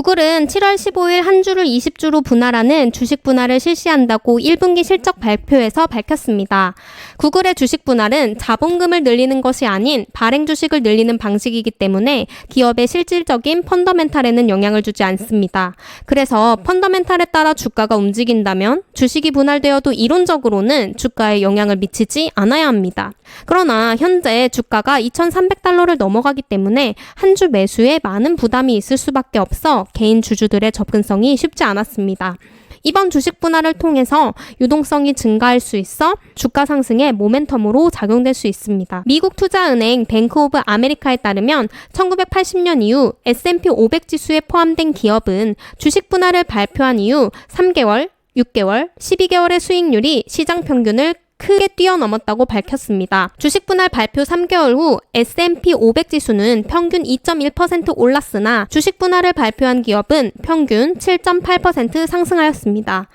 구글은 7월 15일 한 주를 20주로 분할하는 주식 분할을 실시한다고 1분기 실적 발표에서 밝혔습니다. 구글의 주식 분할은 자본금을 늘리는 것이 아닌 발행 주식을 늘리는 방식이기 때문에 기업의 실질적인 펀더멘탈에는 영향을 주지 않습니다. 그래서 펀더멘탈에 따라 주가가 움직인다면 주식이 분할되어도 이론적으로는 주가에 영향을 미치지 않아야 합니다. 그러나 현재 주가가 2,300달러를 넘어가기 때문에 한 주 매수에 많은 부담이 있을 수밖에 없어 개인 주주들의 접근성이 쉽지 않았습니다. 이번 주식 분할을 통해서 유동성이 증가할 수 있어 주가 상승의 모멘텀으로 작용될 수 있습니다. 미국 투자은행 뱅크 오브 아메리카에 따르면 1980년 이후 S&P 500 지수에 포함된 기업은 주식 분할을 발표한 이후 3개월, 6개월, 12개월의 수익률이 시장 평균을 크게 뛰어넘었다고 밝혔습니다. 주식 분할 발표 3개월 후 S&P 500 지수는 평균 2.1% 올랐으나 주식 분할을 발표한 기업은 평균 7.8% 상승하였습니다.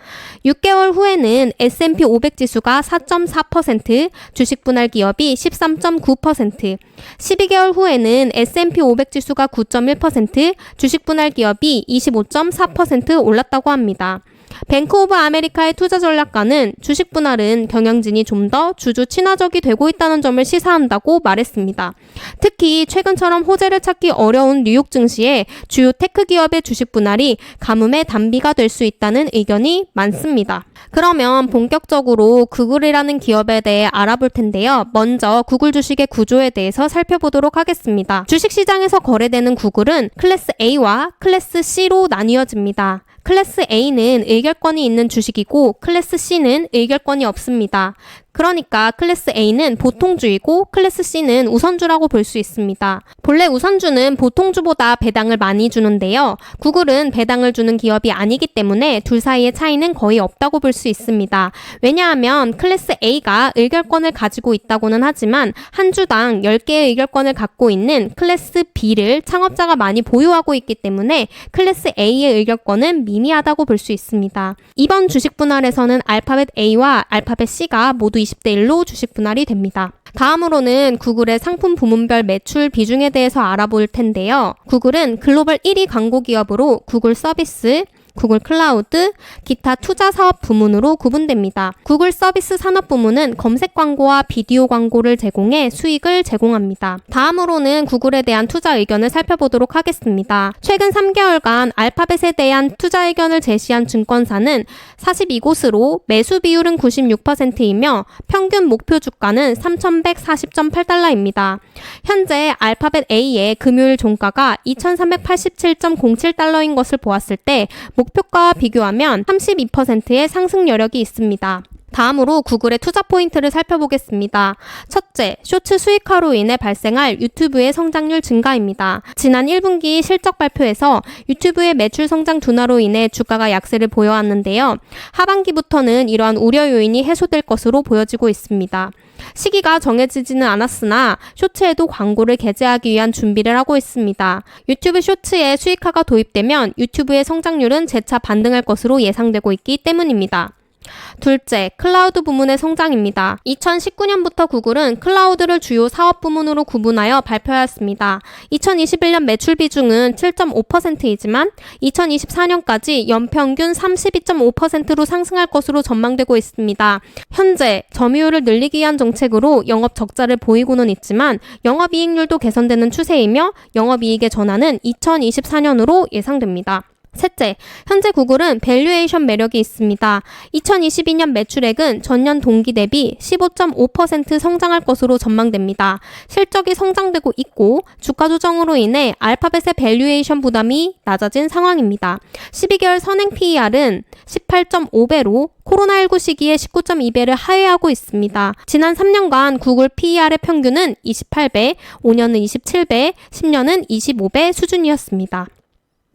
6개월 후에는 S&P 500 지수가 4.4%, 주식 분할 기업이 13.9%, 12개월 후에는 S&P 500 지수가 9.1%, 주식 분할 기업이 25.4% 올랐다고 합니다. 뱅크 오브 아메리카의 투자 전략가는 주식 분할은 경영진이 좀 더 주주 친화적이 되고 있다는 점을 시사한다고 말했습니다. 특히 최근처럼 호재를 찾기 어려운 뉴욕 증시에 주요 테크 기업의 주식 분할이 가뭄의 단비가 될 수 있다는 의견이 많습니다. 그러면 본격적으로 구글이라는 기업에 대해 알아볼 텐데요. 먼저 구글 주식의 구조에 대해서 살펴보도록 하겠습니다. 주식시장에서 거래되는 구글은 클래스 A와 클래스 C로 나뉘어집니다. 클래스 A는 의결권이 있는 주식이고 클래스 C는 의결권이 없습니다. 그러니까 클래스 A는 보통주이고 클래스 C는 우선주라고 볼 수 있습니다. 본래 우선주는 보통주보다 배당을 많이 주는데요. 구글은 배당을 주는 기업이 아니기 때문에 둘 사이의 차이는 거의 없다고 볼 수 있습니다. 왜냐하면 클래스 A가 의결권을 가지고 있다고는 하지만 한 주당 10개의 의결권을 갖고 있는 클래스 B를 창업자가 많이 보유하고 있기 때문에 클래스 A의 의결권은 미미하다고 볼 수 있습니다. 이번 주식 분할에서는 알파벳 A와 알파벳 C가 모두 20대 1로 주식 분할이 됩니다. 다음으로는 구글의 상품 부문별 매출 비중에 대해서 알아볼 텐데요. 구글은 글로벌 1위 광고 기업으로 구글 서비스, 구글 클라우드, 기타 투자 사업 부문으로 구분됩니다. 구글 서비스 산업 부문은 검색 광고와 비디오 광고를 제공해 수익을 제공합니다. 다음으로는 구글에 대한 투자 의견을 살펴보도록 하겠습니다. 최근 3개월간 알파벳에 대한 투자 의견을 제시한 증권사는 42곳으로 매수 비율은 96%이며 평균 목표 주가는 3,140.8달러입니다. 현재 알파벳 A의 금요일 종가가 2,387.07달러인 것을 보았을 때 목표가와 비교하면 32%의 상승 여력이 있습니다. 다음으로 구글의 투자 포인트를 살펴보겠습니다. 첫째, 쇼츠 수익화로 인해 발생할 유튜브의 성장률 증가입니다. 지난 1분기 실적 발표에서 유튜브의 매출 성장 둔화로 인해 주가가 약세를 보여왔는데요. 하반기부터는 이러한 우려 요인이 해소될 것으로 보여지고 있습니다. 시기가 정해지지는 않았으나 쇼츠에도 광고를 게재하기 위한 준비를 하고 있습니다. 유튜브 쇼츠에 수익화가 도입되면 유튜브의 성장률은 재차 반등할 것으로 예상되고 있기 때문입니다. 둘째, 클라우드 부문의 성장입니다. 2019년부터 구글은 클라우드를 주요 사업 부문으로 구분하여 발표하였습니다. 2021년 매출 비중은 7.5%이지만 2024년까지 연평균 32.5%로 상승할 것으로 전망되고 있습니다. 현재 점유율을 늘리기 위한 정책으로 영업 적자를 보이고는 있지만 영업이익률도 개선되는 추세이며 영업이익의 전환은 2024년으로 예상됩니다. 셋째, 현재 구글은 밸류에이션 매력이 있습니다. 2022년 매출액은 전년 동기 대비 15.5% 성장할 것으로 전망됩니다. 실적이 성장되고 있고 주가 조정으로 인해 알파벳의 밸류에이션 부담이 낮아진 상황입니다. 12개월 선행 PER은 18.5배로 코로나19 시기에 19.2배를 하회하고 있습니다. 지난 3년간 구글 PER의 평균은 28배, 5년은 27배, 10년은 25배 수준이었습니다.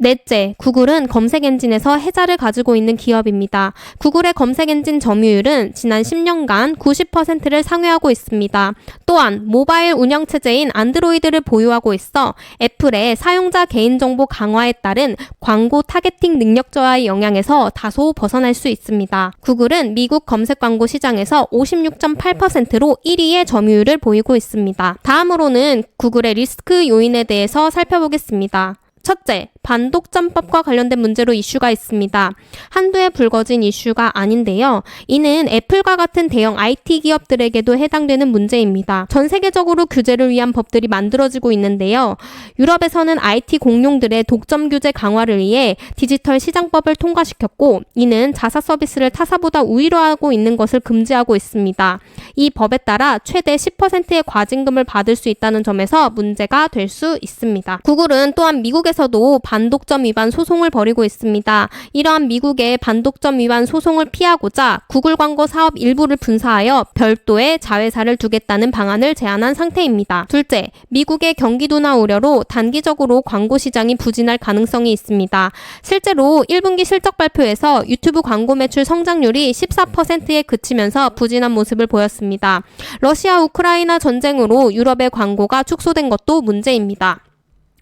넷째, 구글은 검색엔진에서 혜자를 가지고 있는 기업입니다. 구글의 검색엔진 점유율은 지난 10년간 90%를 상회하고 있습니다. 또한 모바일 운영체제인 안드로이드를 보유하고 있어 애플의 사용자 개인정보 강화에 따른 광고 타겟팅 능력 저하의 영향에서 다소 벗어날 수 있습니다. 구글은 미국 검색 광고 시장에서 56.8%로 1위의 점유율을 보이고 있습니다. 다음으로는 구글의 리스크 요인에 대해서 살펴보겠습니다. 첫째, 반독점법과 관련된 문제로 이슈가 있습니다. 한두 해 불거진 이슈가 아닌데요. 이는 애플과 같은 대형 IT 기업들에게도 해당되는 문제입니다. 전 세계적으로 규제를 위한 법들이 만들어지고 있는데요. 유럽에서는 IT 공룡들의 독점 규제 강화를 위해 디지털 시장법을 통과시켰고, 이는 자사 서비스를 타사보다 우위로 하고 있는 것을 금지하고 있습니다. 이 법에 따라 최대 10%의 과징금을 받을 수 있다는 점에서 문제가 될 수 있습니다. 구글은 또한 미국에서도 반독점 위반 소송을 벌이고 있습니다. 이러한 미국의 반독점 위반 소송을 피하고자 구글 광고 사업 일부를 분사하여 별도의 자회사를 두겠다는 방안을 제안한 상태입니다. 둘째, 미국의 경기도나 우려로 단기적으로 광고 시장이 부진할 가능성이 있습니다. 실제로 1분기 실적 발표에서 유튜브 광고 매출 성장률이 14%에 그치면서 부진한 모습을 보였습니다. 러시아 우크라이나 전쟁으로 유럽의 광고가 축소된 것도 문제입니다.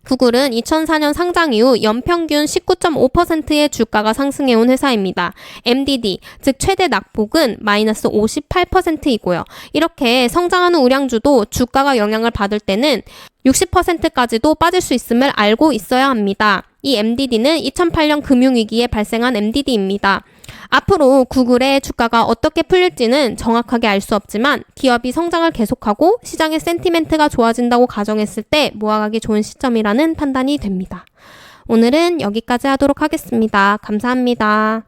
구글은 2004년 상장 이후 연평균 19.5%의 주가가 상승해온 회사입니다. MDD, 즉 최대 낙폭은 마이너스 58%이고요. 이렇게 성장하는 우량주도 주가가 영향을 받을 때는 60%까지도 빠질 수 있음을 알고 있어야 합니다. 이 MDD는 2008년 금융위기에 발생한 MDD입니다. 앞으로 구글의 주가가 어떻게 풀릴지는 정확하게 알 수 없지만 기업이 성장을 계속하고 시장의 센티멘트가 좋아진다고 가정했을 때 모아가기 좋은 시점이라는 판단이 됩니다. 오늘은 여기까지 하도록 하겠습니다. 감사합니다.